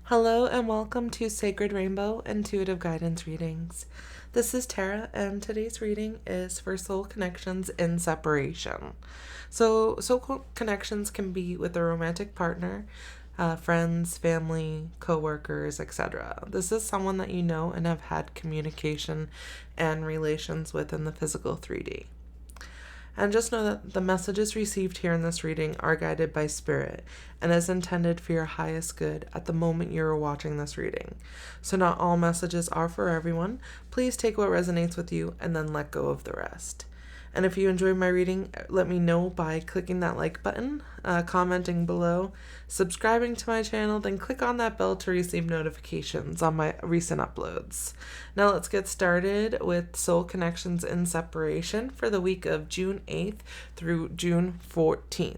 Hello and welcome to Sacred Rainbow Intuitive Guidance Readings. This is Tara and today's reading is for soul connections in separation. So soul connections can be with a romantic partner, friends, family, co-workers, etc. This is someone that you know and have had communication and relations with in the physical 3D. And just know that the messages received here in this reading are guided by Spirit and is intended for your highest good at the moment you are watching this reading. So not all messages are for everyone. Please take what resonates with you and then let go of the rest. And if you enjoyed my reading, let me know by clicking that like button, commenting below, subscribing to my channel, then click on that bell to receive notifications on my recent uploads. Now let's get started with Soul Connections in Separation for the week of June 8th through June 14th.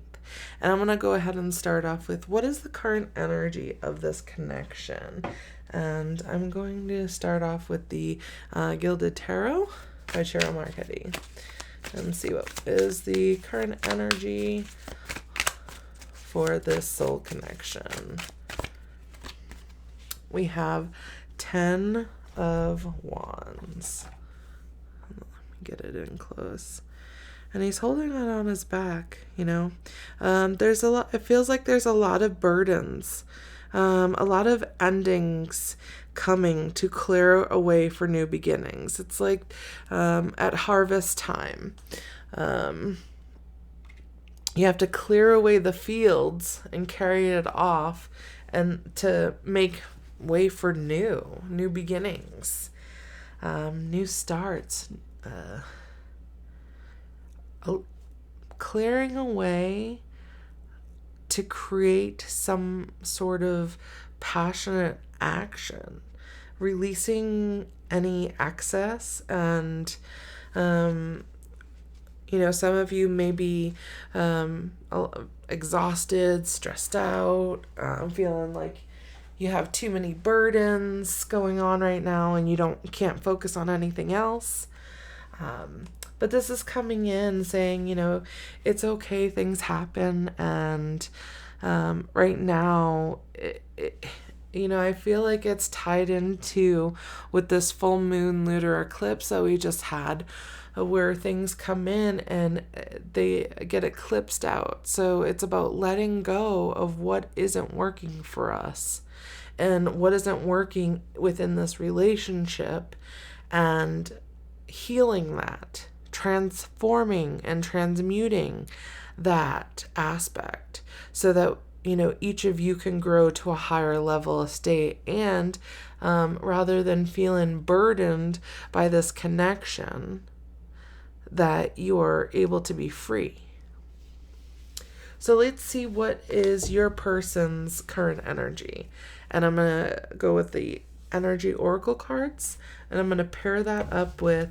And I'm going to go ahead and start off with what is the current energy of this connection. And I'm going to start off with the Gilded Tarot by Cheryl Marchetti. And see what is the current energy for this soul connection. We have 10 of Wands. Let me get it in close. And he's holding it on his back, you know. There's a lot, it feels like there's a lot of burdens, a lot of endings coming to clear a way for new beginnings. It's like at harvest time. You have to clear away the fields and carry it off and to make way for new beginnings, new starts, clearing away to create some sort of passionate action, releasing any excess. And some of you may be exhausted, stressed out, feeling like you have too many burdens going on right now and you can't focus on anything else. But this is coming in saying, it's okay, things happen. And right now, I feel like it's tied into with this full moon lunar eclipse that we just had, where things come in and they get eclipsed out. So it's about letting go of what isn't working for us and what isn't working within this relationship and healing that, transforming and transmuting that aspect so that each of you can grow to a higher level of state. And rather than feeling burdened by this connection, that you are able to be free. So let's see what is your person's current energy. And I'm going to go with the energy oracle cards, and I'm going to pair that up with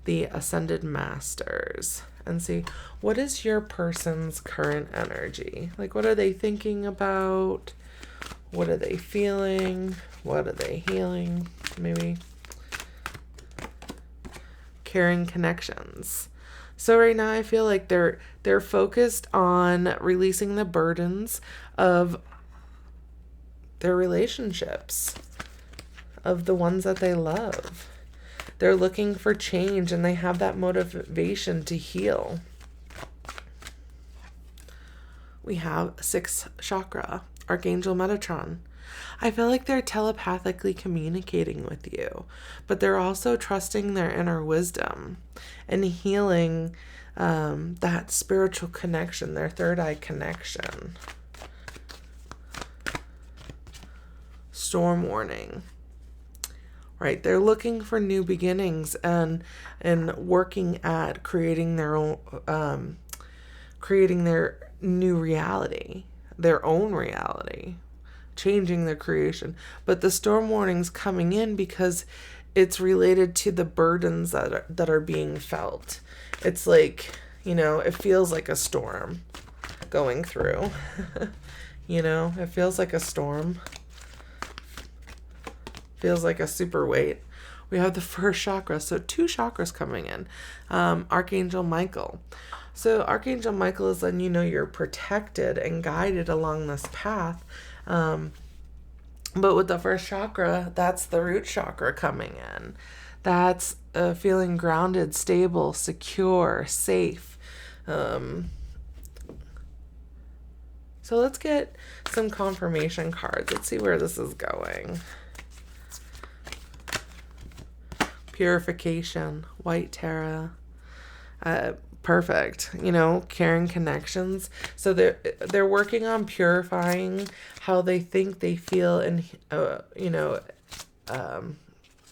the Ascended Masters and see what is your person's current energy. Like, what are they thinking about? What are they feeling? What are they healing? Maybe carrying connections. So right now I feel like they're focused on releasing the burdens of their relationships, of the ones that they love. They're looking for change and they have that motivation to heal. We have 6th chakra, Archangel Michael. I feel like they're telepathically communicating with you, but they're also trusting their inner wisdom and healing that spiritual connection, their third eye connection. Storm warning. Right, they're looking for new beginnings and working at creating their own, creating their new reality, their own reality, changing their creation. But the storm warning's coming in because it's related to the burdens that are being felt. It's like, it feels like a storm going through. It feels like a storm. Feels like a super weight. We have the first chakra, so 2 chakras coming in. Archangel Michael. So Archangel Michael is letting you know you're protected and guided along this path. But with the first chakra, that's the root chakra coming in. That's feeling grounded, stable, secure, safe. So let's get some confirmation cards. Let's see where this is going. Purification, white Tara. Perfect. Caring connections. So they're working on purifying how they think, they feel, and an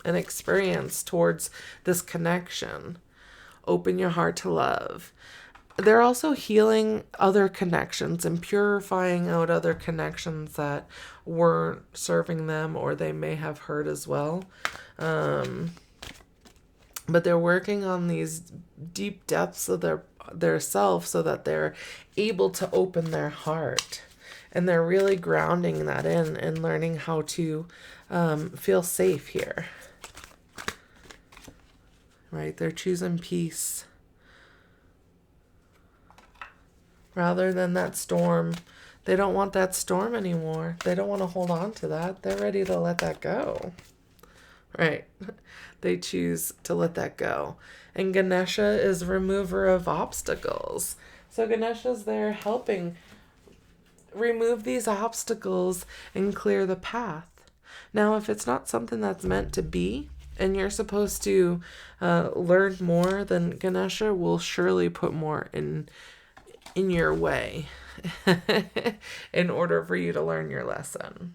experience towards this connection. Open your heart to love. They're also healing other connections and purifying out other connections that weren't serving them or they may have hurt as well. But they're working on these deep depths of their self so that they're able to open their heart. And they're really grounding that in and learning how to feel safe here. Right? They're choosing peace. Rather than that storm. They don't want that storm anymore. They don't want to hold on to that. They're ready to let that go. Right? They choose to let that go. And Ganesha is remover of obstacles. So Ganesha's there helping remove these obstacles and clear the path. Now, if it's not something that's meant to be, and you're supposed to learn more, then Ganesha will surely put more in your way in order for you to learn your lesson,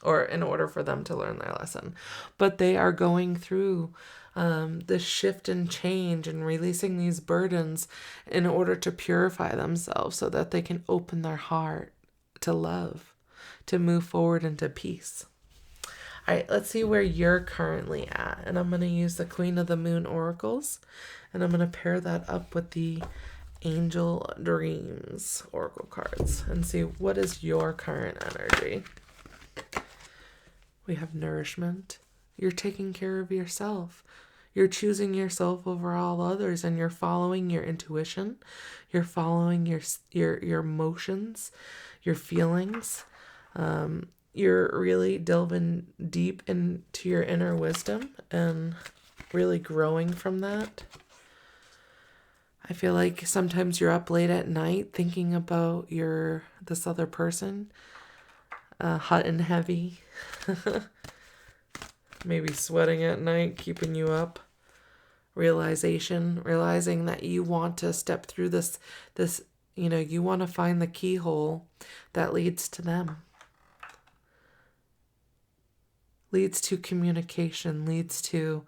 or in order for them to learn their lesson. But they are going through this shift and change and releasing these burdens in order to purify themselves so that they can open their heart to love, to move forward into peace. All right, let's see where you're currently at. And I'm going to use the Queen of the Moon oracles, and I'm going to pair that up with the Angel Dreams oracle cards and see what is your current energy. We have nourishment. You're taking care of yourself. You're choosing yourself over all others, and you're following your intuition. You're following your emotions, your feelings. You're really delving deep into your inner wisdom and really growing from that. I feel like sometimes you're up late at night thinking about this other person, hot and heavy, maybe sweating at night, keeping you up. Realizing that you want to step through this, you want to find the keyhole that leads to them. Leads to communication, leads to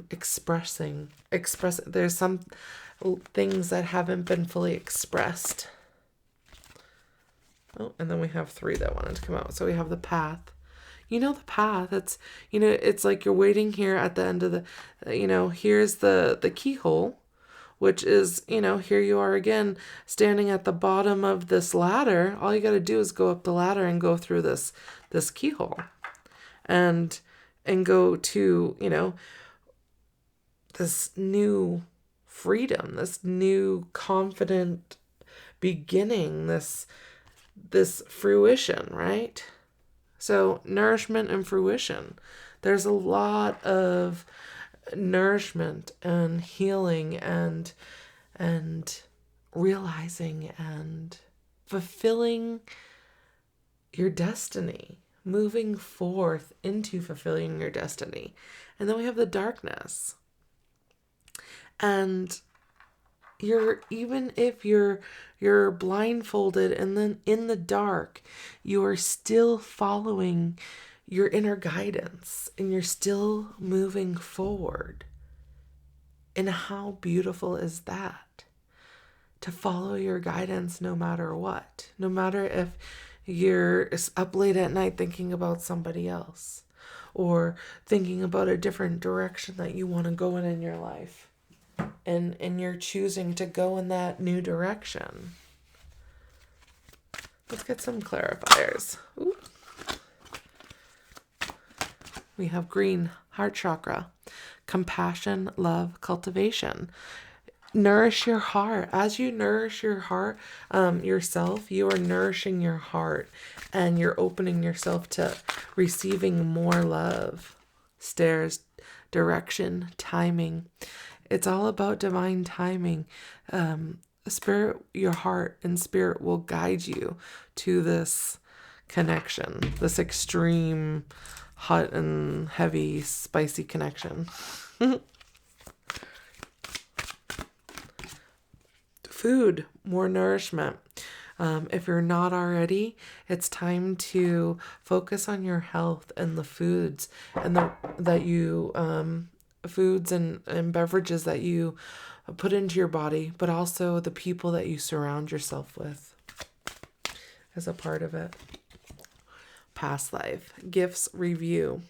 expressing. There's some things that haven't been fully expressed. Oh, and then we have 3 that wanted to come out. So we have the path. The path. It's, it's like you're waiting here at the end of the, here's the keyhole, which is, here you are again, standing at the bottom of this ladder. All you got to do is go up the ladder and go through this keyhole and go to, this new freedom, this new confident beginning, this fruition, right? So nourishment and fruition. There's a lot of nourishment and healing and realizing and fulfilling your destiny, moving forth into fulfilling your destiny. And then we have the darkness. And even if you're blindfolded and then in the dark, you are still following your inner guidance and you're still moving forward. And how beautiful is that? To follow your guidance no matter what. No matter if you're up late at night thinking about somebody else or thinking about a different direction that you want to go in your life. And you're choosing to go in that new direction. Let's get some clarifiers. Ooh. We have green, heart chakra, compassion, love, cultivation. nourish your heart. As you nourish your heart, yourself, you are nourishing your heart, and you're opening yourself to receiving more love, stairs, direction, timing. It's all about divine timing. Spirit, your heart and spirit will guide you to this connection, this extreme, hot and heavy, spicy connection. Food, more nourishment. If you're not already, it's time to focus on your health and the foods and foods and beverages that you put into your body, but also the people that you surround yourself with as a part of it. Past life, gifts, review.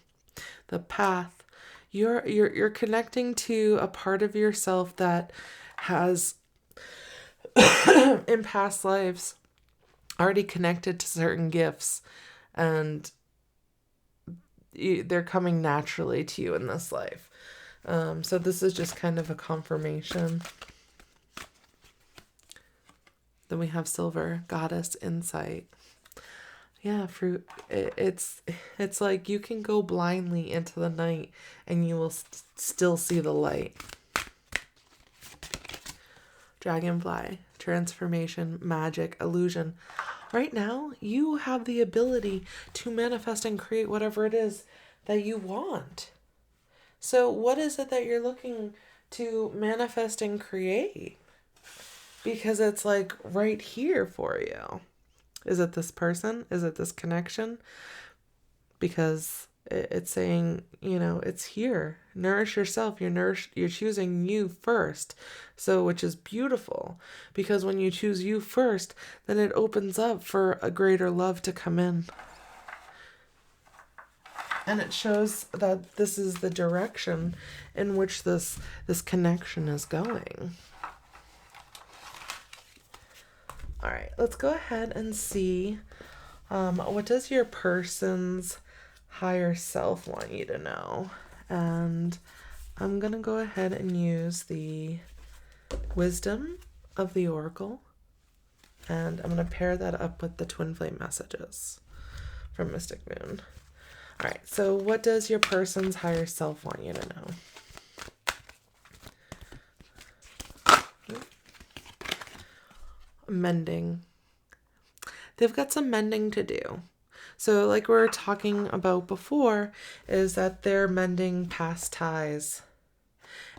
The path. You're connecting to a part of yourself that has in past lives already connected to certain gifts, and they're coming naturally to you in this life. So this is just kind of a confirmation. Then we have silver, goddess, insight. Yeah, fruit. It's like you can go blindly into the night and you will still see the light. Dragonfly, transformation, magic, illusion. Right now, you have the ability to manifest and create whatever it is that you want. So what is it that you're looking to manifest and create? Because it's like right here for you. Is it this person? Is it this connection? Because it's saying, it's here. Nourish yourself. You're choosing you first. So, which is beautiful, because when you choose you first, then it opens up for a greater love to come in. And it shows that this is the direction in which this connection is going. All right, let's go ahead and see what does your person's higher self want you to know. And I'm going to go ahead and use the wisdom of the oracle. And I'm going to pair that up with the twin flame messages from Mystic Moon. All right, so what does your person's higher self want you to know? Mending. They've got some mending to do. So like we were talking about before, is that they're mending past ties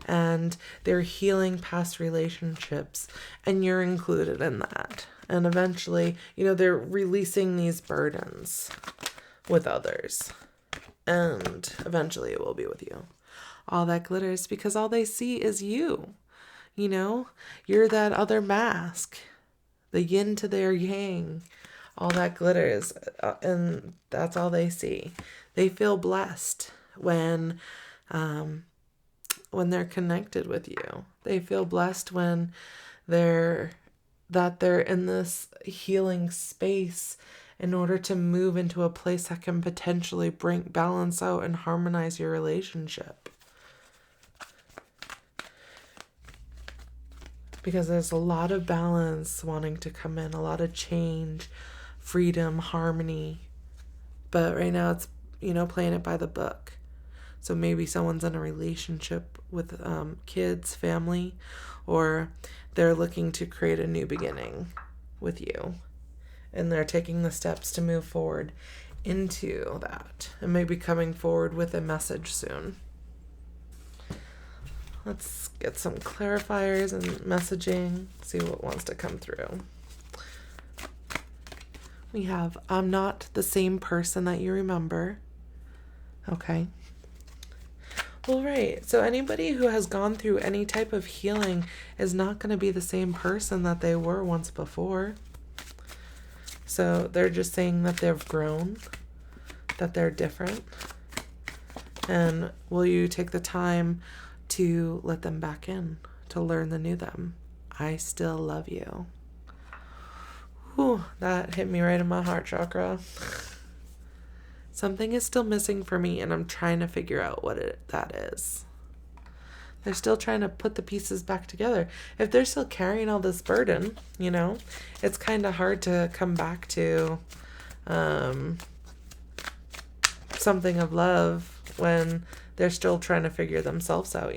and they're healing past relationships, and you're included in that. And eventually, they're releasing these burdens with others, and eventually it will be with you. All that glitters because all they see is you. You're that other mask, the yin to their yang. All that glitters, and that's all they see. They feel blessed when they're connected with you. They feel blessed when they're in this healing space in order to move into a place that can potentially balance out and harmonize your relationship. Because there's a lot of balance wanting to come in, a lot of change, freedom, harmony. But right now it's, playing it by the book. So maybe someone's in a relationship with kids, family, or they're looking to create a new beginning with you. And they're taking the steps to move forward into that. And maybe coming forward with a message soon. Let's get some clarifiers and messaging, see what wants to come through. We have, I'm not the same person that you remember. Okay. Well, right. So anybody who has gone through any type of healing is not going to be the same person that they were once before. So they're just saying that they've grown, that they're different. And will you take the time to let them back in, to learn the new them? I still love you. Whew, that hit me right in my heart chakra. Something is still missing for me, and I'm trying to figure out what that is. They're still trying to put the pieces back together. If they're still carrying all this burden, it's kind of hard to come back to something of love when they're still trying to figure themselves out,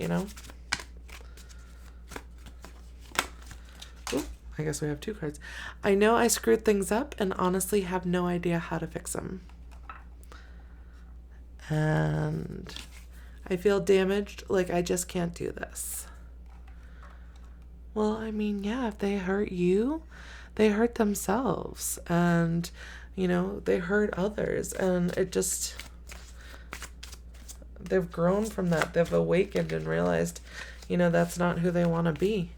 Ooh, I guess we have 2 cards. I know I screwed things up and honestly have no idea how to fix them. And I feel damaged, like I just can't do this. Well, I mean, yeah, if they hurt you, they hurt themselves. And, they hurt others. And they've grown from that. They've awakened and realized, that's not who they want to be.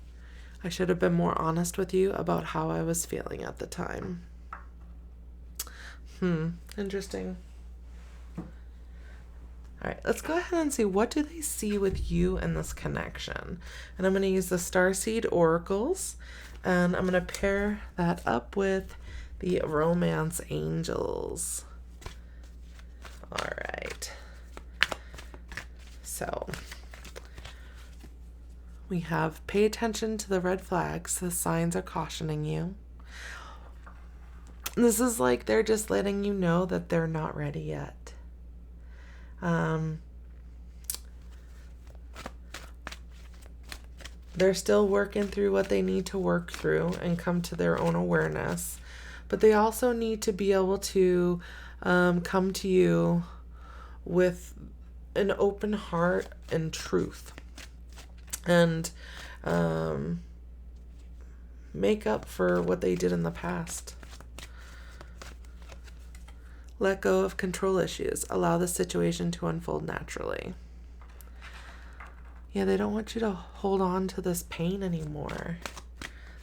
I should have been more honest with you about how I was feeling at the time. Interesting. All right, let's go ahead and see, what do they see with you in this connection? And I'm going to use the Starseed Oracles, and I'm going to pair that up with the Romance Angels. All right. So we have, pay attention to the red flags. The signs are cautioning you. This is like they're just letting you know that they're not ready yet. They're still working through what they need to work through and come to their own awareness. But they also need to be able to come to you with an open heart and truth. And make up for what they did in the past. Let go of control issues. Allow the situation to unfold naturally. Yeah, they don't want you to hold on to this pain anymore.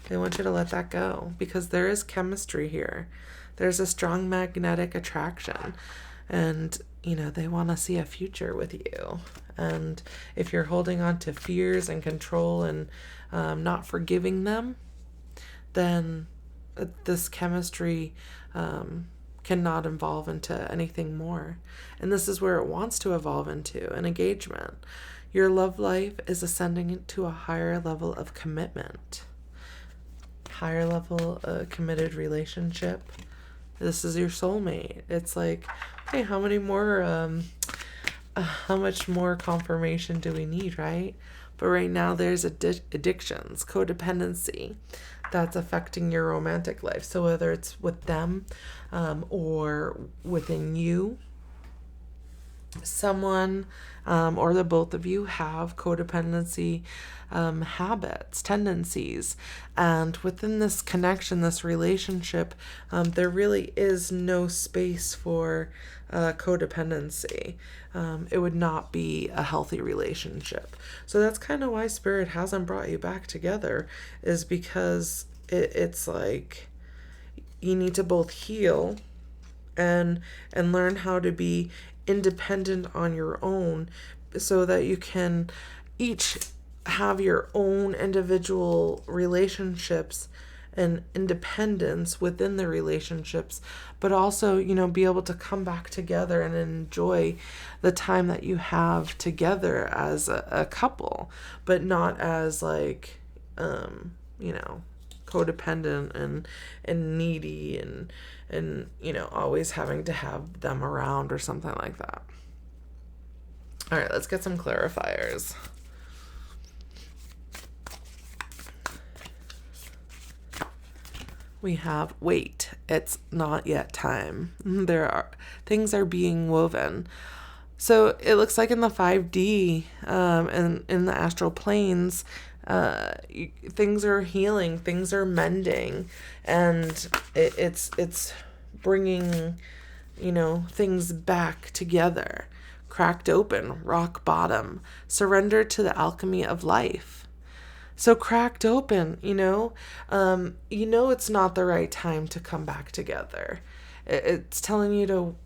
They want you to let that go because there is chemistry here. There's a strong magnetic attraction. And, they want to see a future with you. And if you're holding on to fears and control and not forgiving them, then this chemistry cannot evolve into anything more. And this is where it wants to evolve into an engagement. Your love life is ascending to a higher level of commitment. Higher level committed relationship. This is your soulmate. It's like, hey, how much more confirmation do we need, right? But right now there's addictions, codependency that's affecting your romantic life. So whether it's with them or within you, someone or the both of you have codependency habits, tendencies. And within this connection, this relationship, there really is no space for codependency. It would not be a healthy relationship. So that's kind of why Spirit hasn't brought you back together, is because it's like you need to both heal and learn how to be independent on your own so that you can each have your own individual relationships and independence within the relationships, but also, be able to come back together and enjoy the time that you have together as a couple, but not as like, codependent and needy and always having to have them around or something like that. All right, let's get some clarifiers. We have, wait, it's not yet time. Things are being woven. So it looks like in the 5D and in the astral planes, things are healing, things are mending, and it's bringing, things back together, cracked open, rock bottom, surrender to the alchemy of life. So cracked open, it's not the right time to come back together. It's telling you to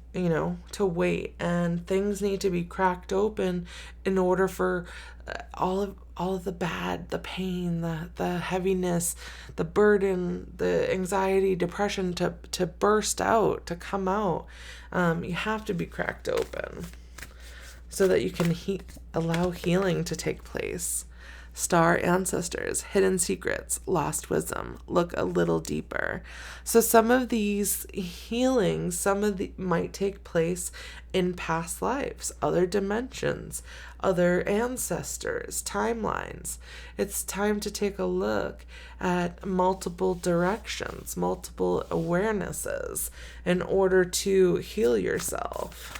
wait, and things need to be cracked open in order for all of the bad, the pain, the heaviness, the burden, the anxiety, depression to burst out, to come out. You have to be cracked open. so that you can allow healing to take place. Star ancestors, hidden secrets, lost wisdom. Look a little deeper. So some of these healings, might take place in past lives, other dimensions, other ancestors, timelines. It's time to take a look at multiple directions, multiple awarenesses in order to heal yourself,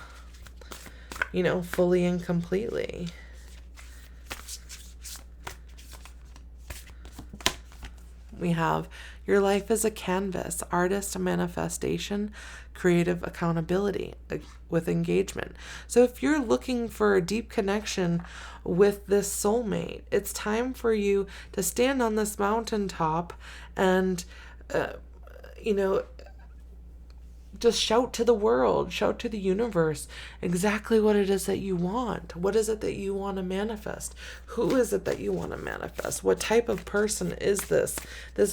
fully and completely. We have your life is a canvas, artist manifestation, creative accountability with engagement. So if you're looking for a deep connection with this soulmate, it's time for you to stand on this mountaintop and, just shout to the world, shout to the universe exactly what it is that you want. What is it that you want to manifest? Who is it that you want to manifest? What type of person is this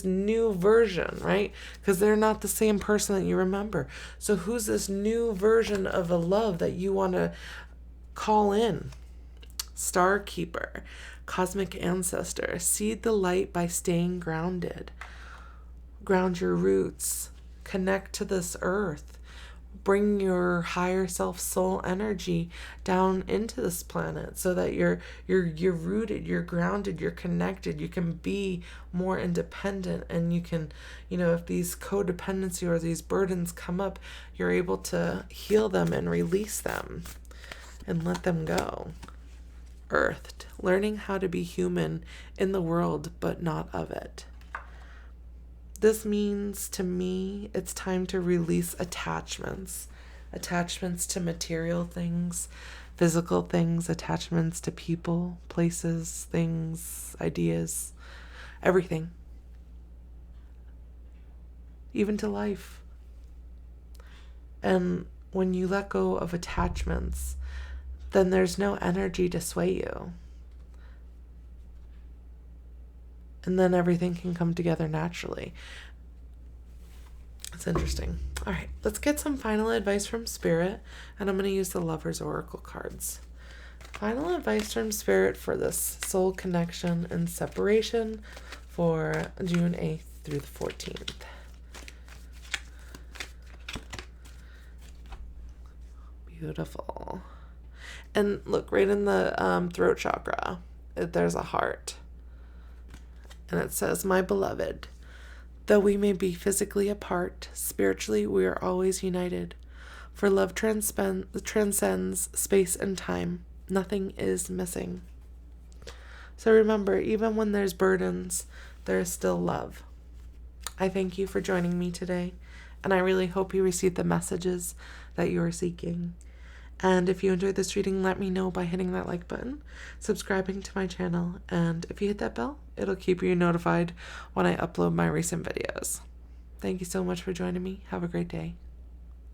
new version, right? Because they're not the same person that you remember. So who's this new version of a love that you want to call in? Star Keeper, cosmic ancestor, seed the light by staying grounded. Ground your roots. Connect to this earth. Bring your higher self soul energy down into this planet so that you're rooted, you're grounded, you're connected. You can be more independent, and you can, if these codependency or these burdens come up, you're able to heal them and release them and let them go. Earthed, learning how to be human in the world but not of it. This means to me, it's time to release attachments to material things, physical things, attachments to people, places, things, ideas, everything, even to life. And when you let go of attachments, then there's no energy to sway you. And then everything can come together naturally. It's interesting. All right, let's get some final advice from Spirit, and I'm going to use the Lover's Oracle cards. Final advice from Spirit for this soul connection and separation for June 8th through the 14th. Beautiful. And look, right in the throat chakra, there's a heart. And it says, my beloved, though we may be physically apart, spiritually we are always united. For love transcends space and time. Nothing is missing. So remember, even when there's burdens, there is still love. I thank you for joining me today, and I really hope you receive the messages that you are seeking. And if you enjoyed this reading, let me know by hitting that like button, subscribing to my channel, and if you hit that bell, it'll keep you notified when I upload my recent videos. Thank you so much for joining me. Have a great day.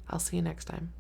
I'll see you next time.